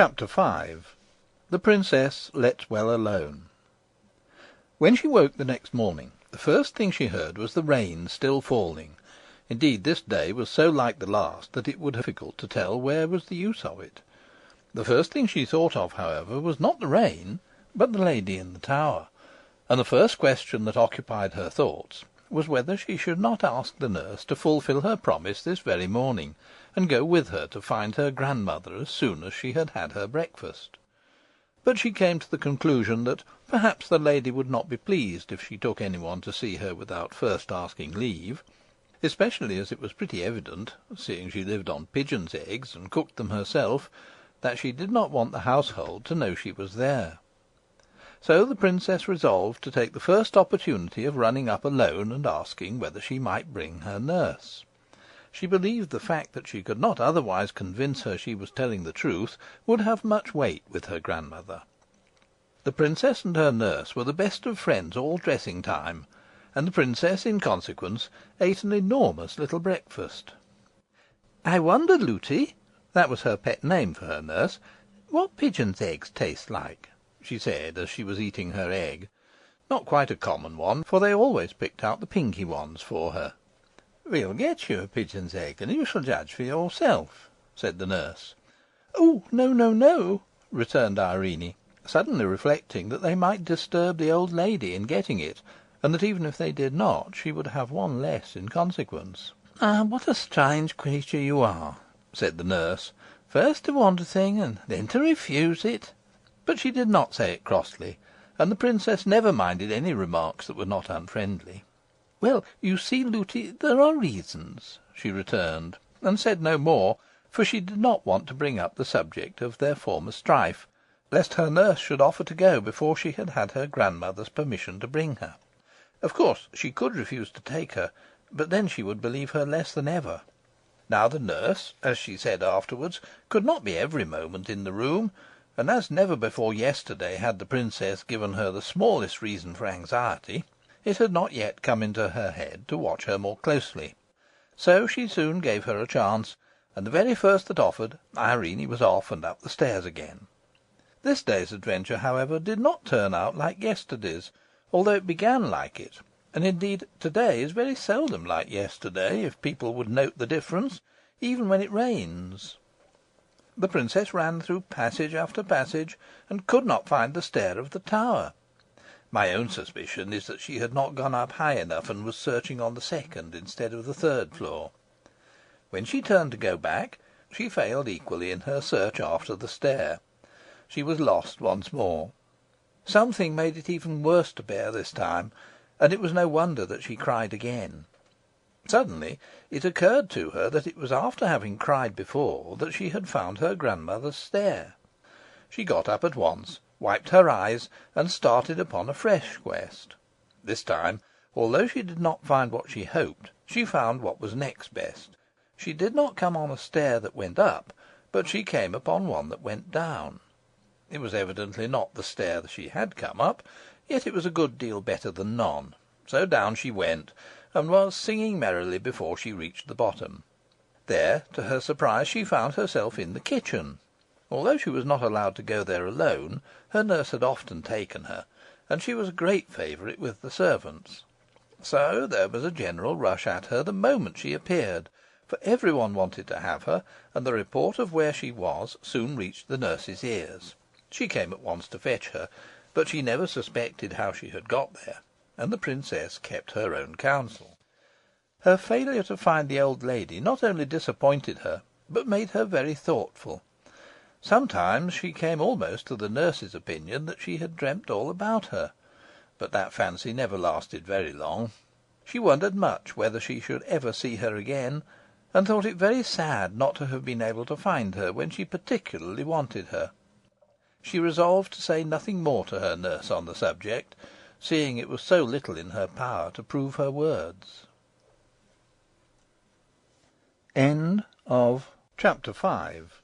Chapter V. The Princess Lets Well Alone. When she woke the next morning, the first thing she heard was the rain still falling. Indeed, this day was so like the last that it would have been difficult to tell where was the use of it. The first thing she thought of, however, was not the rain, but the lady in the tower, and the first question that occupied her thoughts was whether she should not ask the nurse to fulfil her promise this very morning, and go with her to find her grandmother as soon as she had had her breakfast. But she came to the conclusion that perhaps the lady would not be pleased if she took any one to see her without first asking leave, especially as it was pretty evident, seeing she lived on pigeons' eggs and cooked them herself, that she did not want the household to know she was there. So the princess resolved to take the first opportunity of running up alone and asking whether she might bring her nurse. She believed the fact that she could not otherwise convince her she was telling the truth would have much weight with her grandmother. The princess and her nurse were the best of friends all dressing time, and the princess, in consequence, ate an enormous little breakfast. "I wonder, Lootie," that was her pet name for her nurse, "what pigeons' eggs taste like," she said, as she was eating her egg. Not quite a common one, for they always picked out the pinky ones for her. "We'll get you a pigeon's egg, and you shall judge for yourself," said the nurse. "Oh, no, no, no," returned Irene, suddenly reflecting that they might disturb the old lady in getting it, and that even if they did not, she would have one less in consequence. "Ah, what a strange creature you are," said the nurse. "First to want a thing, and then to refuse it." But she did not say it crossly, and the princess never minded any remarks that were not unfriendly. "Well, you see, Lootie, there are reasons," she returned, and said no more, for she did not want to bring up the subject of their former strife, lest her nurse should offer to go before she had had her grandmother's permission to bring her. Of course she could refuse to take her, but then she would believe her less than ever. Now the nurse, as she said afterwards, could not be every moment in the room, and as never before yesterday had the princess given her the smallest reason for anxiety, it had not yet come into her head to watch her more closely. So she soon gave her a chance, and the very first that offered, Irene was off and up the stairs again. This day's adventure, however, did not turn out like yesterday's, although it began like it, and indeed to-day is very seldom like yesterday, if people would note the difference, even when it rains. The princess ran through passage after passage, and could not find the stair of the tower. My own suspicion is that she had not gone up high enough, and was searching on the second instead of the third floor. When she turned to go back, she failed equally in her search after the stair. She was lost once more. Something made it even worse to bear this time, and it was no wonder that she cried again. Suddenly it occurred to her that it was after having cried before that she had found her grandmother's stair. She got up at once, wiped her eyes, and started upon a fresh quest. This time, although she did not find what she hoped, she found what was next best. She did not come on a stair that went up, but she came upon one that went down. It was evidently not the stair she had come up, yet it was a good deal better than none. So down she went, and was singing merrily before she reached the bottom. There, to her surprise, she found herself in the kitchen. Although she was not allowed to go there alone, her nurse had often taken her, and she was a great favourite with the servants. So there was a general rush at her the moment she appeared, for every one wanted to have her, and the report of where she was soon reached the nurse's ears. She came at once to fetch her, but she never suspected how she had got there, and the princess kept her own counsel. Her failure to find the old lady not only disappointed her, but made her very thoughtful. Sometimes she came almost to the nurse's opinion that she had dreamt all about her, but that fancy never lasted very long. She wondered much whether she should ever see her again, and thought it very sad not to have been able to find her when she particularly wanted her. She resolved to say nothing more to her nurse on the subject, seeing it was so little in her power to prove her words. End of Chapter 5.